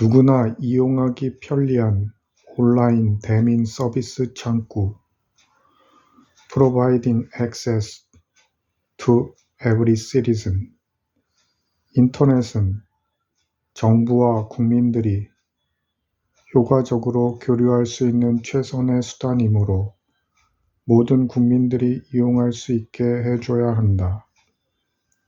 누구나 이용하기 편리한 온라인 대민 서비스 창구 Providing access to every citizen. 인터넷은 정부와 국민들이 효과적으로 교류할 수 있는 최선의 수단이므로 모든 국민들이 이용할 수 있게 해줘야 한다.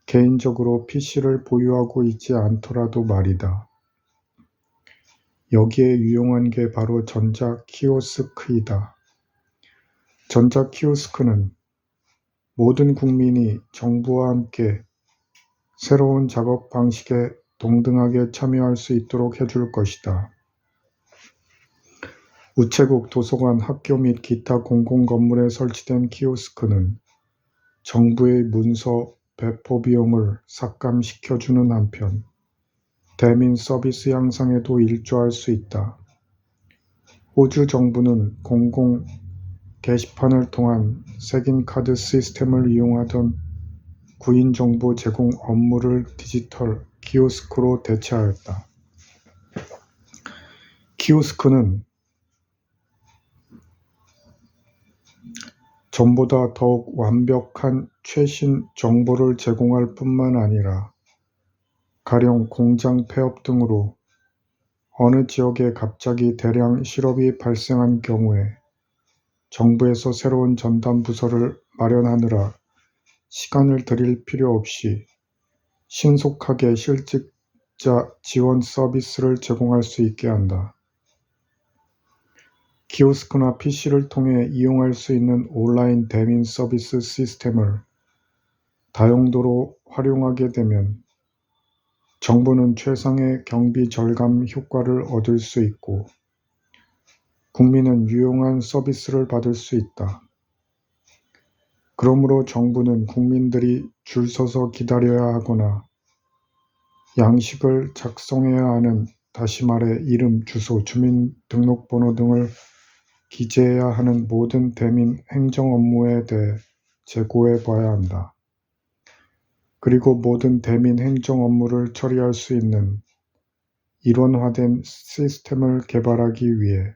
개인적으로 PC를 보유하고 있지 않더라도 말이다. 여기에 유용한 게 바로 전자 키오스크이다. 전자 키오스크는 모든 국민이 정부와 함께 새로운 작업 방식에 동등하게 참여할 수 있도록 해줄 것이다. 우체국, 도서관, 학교 및 기타 공공건물에 설치된 키오스크는 정부의 문서 배포 비용을 삭감시켜주는 한편 대민 서비스 향상에도 일조할 수 있다. 호주 정부는 공공 게시판을 통한 색인 카드 시스템을 이용하던 구인 정보 제공 업무를 디지털 키오스크로 대체하였다. 키오스크는 전보다 더욱 완벽한 최신 정보를 제공할 뿐만 아니라 가령 공장 폐업 등으로 어느 지역에 갑자기 대량 실업이 발생한 경우에 정부에서 새로운 전담 부서를 마련하느라 시간을 들일 필요 없이 신속하게 실직자 지원 서비스를 제공할 수 있게 한다. 키오스크나 PC를 통해 이용할 수 있는 온라인 대민 서비스 시스템을 다용도로 활용하게 되면 정부는 최상의 경비 절감 효과를 얻을 수 있고 국민은 유용한 서비스를 받을 수 있다. 그러므로 정부는 국민들이 줄 서서 기다려야 하거나 양식을 작성해야 하는, 다시 말해 이름, 주소, 주민등록번호 등을 기재해야 하는 모든 대민 행정 업무에 대해 재고해 봐야 한다. 그리고 모든 대민 행정 업무를 처리할 수 있는 일원화된 시스템을 개발하기 위해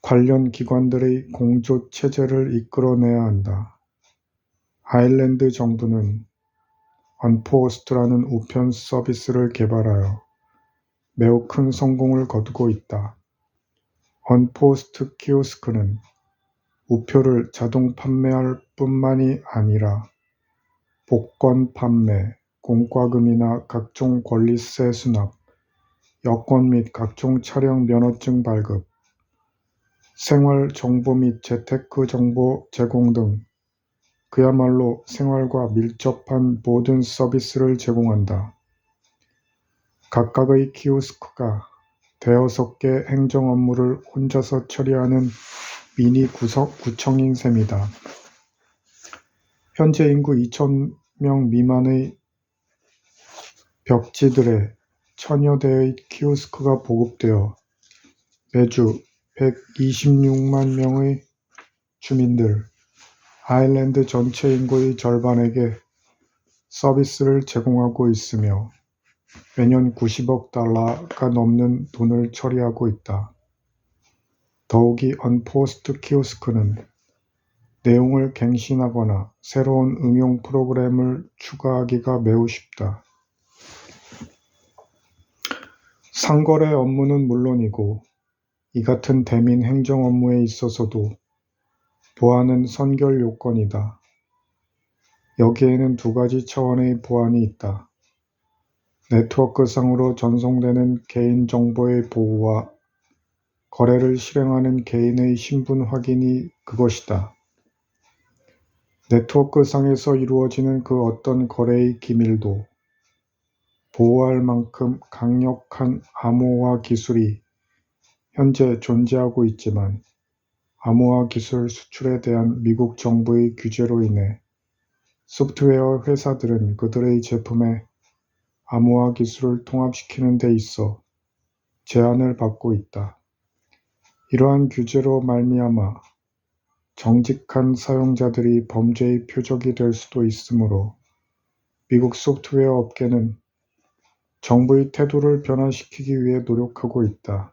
관련 기관들의 공조 체제를 이끌어내야 한다. 아일랜드 정부는 언포스트라는 우편 서비스를 개발하여 매우 큰 성공을 거두고 있다. 언포스트 키오스크는 우표를 자동 판매할 뿐만이 아니라 복권 판매, 공과금이나 각종 권리세 수납, 여권 및 각종 차량 면허증 발급, 생활 정보 및 재테크 정보 제공 등 그야말로 생활과 밀접한 모든 서비스를 제공한다. 각각의 키오스크가 대여섯 개 행정 업무를 혼자서 처리하는 미니 구청인 셈이다. 현재 인구 2,000명 미만의 벽지들에 1000여 대의 키오스크가 보급되어 매주 126만 명의 주민들, 아일랜드 전체 인구의 절반에게 서비스를 제공하고 있으며 매년 90억 달러가 넘는 돈을 처리하고 있다. 더욱이 언포스트 키오스크는 내용을 갱신하거나 새로운 응용 프로그램을 추가하기가 매우 쉽다. 상거래 업무는 물론이고 이 같은 대민 행정 업무에 있어서도 보안은 선결 요건이다. 여기에는 두 가지 차원의 보안이 있다. 네트워크상으로 전송되는 개인정보의 보호와 거래를 실행하는 개인의 신분 확인이 그것이다. 네트워크상에서 이루어지는 그 어떤 거래의 기밀도 보호할 만큼 강력한 암호화 기술이 현재 존재하고 있지만 암호화 기술 수출에 대한 미국 정부의 규제로 인해 소프트웨어 회사들은 그들의 제품에 암호화 기술을 통합시키는 데 있어 제한을 받고 있다. 이러한 규제로 말미암아 정직한 사용자들이 범죄의 표적이 될 수도 있으므로 미국 소프트웨어 업계는 정부의 태도를 변화시키기 위해 노력하고 있다.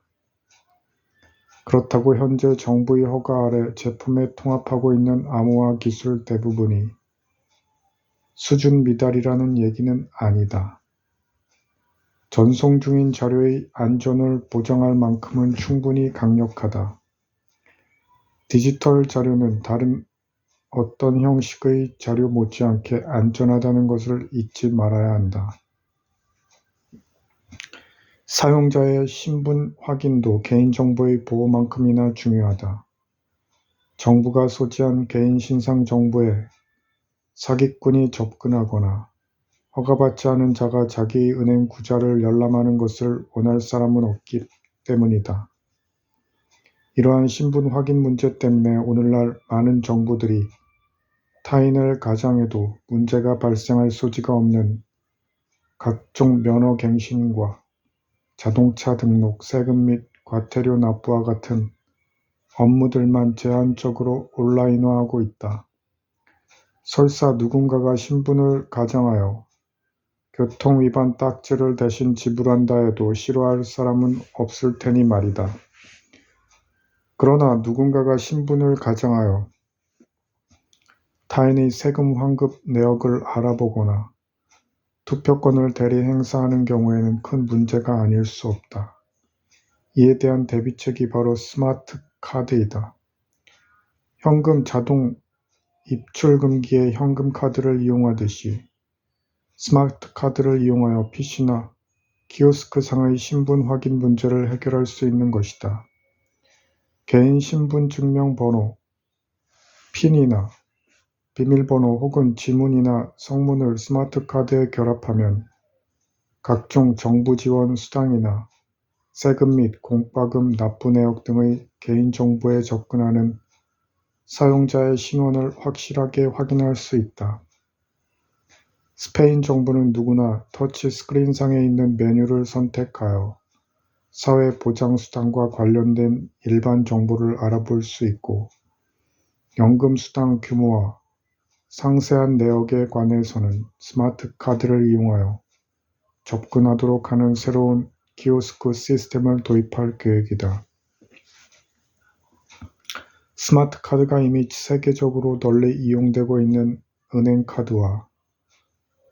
그렇다고 현재 정부의 허가 아래 제품에 통합하고 있는 암호화 기술 대부분이 수준 미달이라는 얘기는 아니다. 전송 중인 자료의 안전을 보장할 만큼은 충분히 강력하다. 디지털 자료는 다른 어떤 형식의 자료 못지않게 안전하다는 것을 잊지 말아야 한다. 사용자의 신분 확인도 개인정보의 보호만큼이나 중요하다. 정부가 소지한 개인 신상 정보에 사기꾼이 접근하거나 허가받지 않은 자가 자기의 은행 구자를 열람하는 것을 원할 사람은 없기 때문이다. 이러한 신분 확인 문제 때문에 오늘날 많은 정부들이 타인을 가장해도 문제가 발생할 소지가 없는 각종 면허갱신과 자동차 등록, 세금 및 과태료 납부와 같은 업무들만 제한적으로 온라인화하고 있다. 설사 누군가가 신분을 가장하여 교통위반 딱지를 대신 지불한다 해도 싫어할 사람은 없을 테니 말이다. 그러나 누군가가 신분을 가장하여 타인의 세금 환급 내역을 알아보거나 투표권을 대리 행사하는 경우에는 큰 문제가 아닐 수 없다. 이에 대한 대비책이 바로 스마트 카드이다. 현금 자동 입출 금기의 현금 카드를 이용하듯이 스마트 카드를 이용하여 PC나 키오스크상의 신분 확인 문제를 해결할 수 있는 것이다. 개인 신분증명 번호, 핀이나 비밀번호 혹은 지문이나 성문을 스마트 카드에 결합하면 각종 정부 지원 수당이나 세금 및 공과금 납부 내역 등의 개인정보에 접근하는 사용자의 신원을 확실하게 확인할 수 있다. 스페인 정부는 누구나 터치 스크린상에 있는 메뉴를 선택하여 사회보장수당과 관련된 일반 정보를 알아볼 수 있고 연금수당 규모와 상세한 내역에 관해서는 스마트 카드를 이용하여 접근하도록 하는 새로운 키오스크 시스템을 도입할 계획이다. 스마트 카드가 이미 세계적으로 널리 이용되고 있는 은행카드와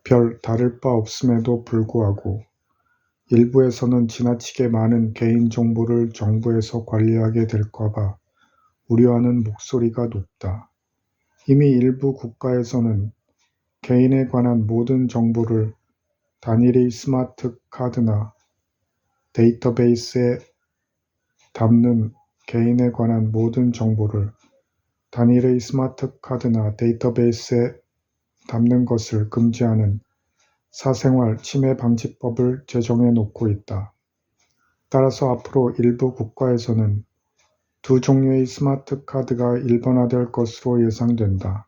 별 다를 바 없음에도 불구하고 일부에서는 지나치게 많은 개인정보를 정부에서 관리하게 될까 봐 우려하는 목소리가 높다. 이미 일부 국가에서는 개인에 관한 모든 정보를 단일의 스마트 카드나 데이터베이스에 담는 개인에 관한 모든 정보를 단일의 스마트 카드나 데이터베이스에 담는 것을 금지하는 사생활 침해 방지법을 제정해 놓고 있다. 따라서 앞으로 일부 국가에서는 두 종류의 스마트 카드가 일반화될 것으로 예상된다.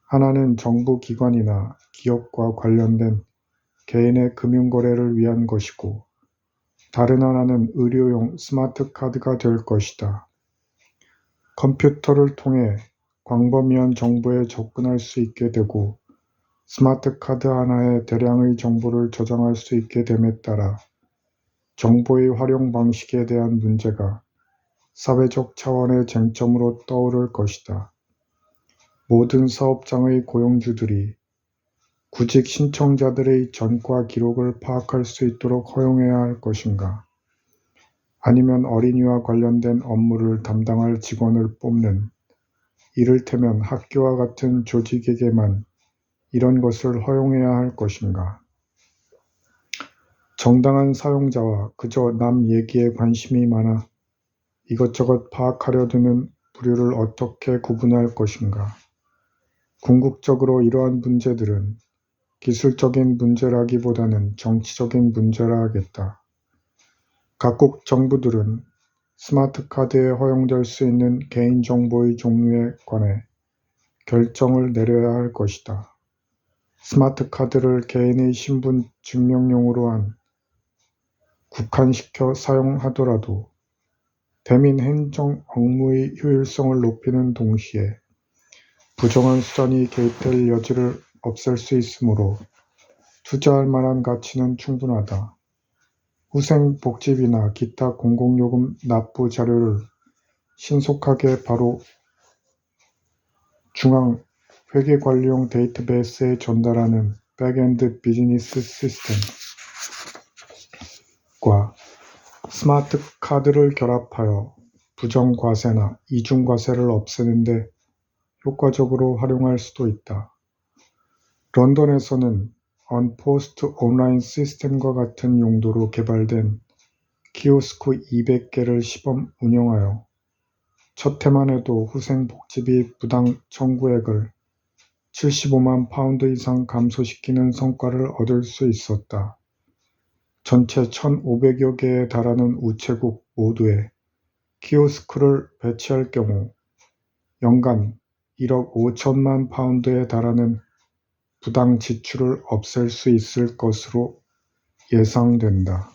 하나는 정부 기관이나 기업과 관련된 개인의 금융거래를 위한 것이고 다른 하나는 의료용 스마트 카드가 될 것이다. 컴퓨터를 통해 광범위한 정보에 접근할 수 있게 되고 스마트 카드 하나에 대량의 정보를 저장할 수 있게 됨에 따라 정보의 활용 방식에 대한 문제가 사회적 차원의 쟁점으로 떠오를 것이다. 모든 사업장의 고용주들이 구직 신청자들의 전과 기록을 파악할 수 있도록 허용해야 할 것인가? 아니면 어린이와 관련된 업무를 담당할 직원을 뽑는 이를테면 학교와 같은 조직에게만 이런 것을 허용해야 할 것인가? 정당한 사용자와 그저 남 얘기에 관심이 많아 이것저것 파악하려 드는 부류를 어떻게 구분할 것인가? 궁극적으로 이러한 문제들은 기술적인 문제라기보다는 정치적인 문제라 하겠다. 각국 정부들은 스마트 카드에 허용될 수 있는 개인정보의 종류에 관해 결정을 내려야 할 것이다. 스마트 카드를 개인의 신분 증명용으로 국한시켜 사용하더라도 대민 행정 업무의 효율성을 높이는 동시에 부정한 수단이 개입될 여지를 없앨 수 있으므로 투자할 만한 가치는 충분하다. 후생복지비나 기타 공공요금 납부 자료를 신속하게 바로 중앙 회계관리용 데이터베이스에 전달하는 백엔드 비즈니스 시스템과 스마트 카드를 결합하여 부정과세나 이중과세를 없애는 데 효과적으로 활용할 수도 있다. 런던에서는 언포스트 온라인 시스템과 같은 용도로 개발된 키오스크 200개를 시범 운영하여 첫 해만 해도 후생복지비 부당 청구액을 75만 파운드 이상 감소시키는 성과를 얻을 수 있었다. 전체 1,500여 개에 달하는 우체국 모두에 키오스크를 배치할 경우 연간 1억 5천만 파운드에 달하는 부당 지출을 없앨 수 있을 것으로 예상된다.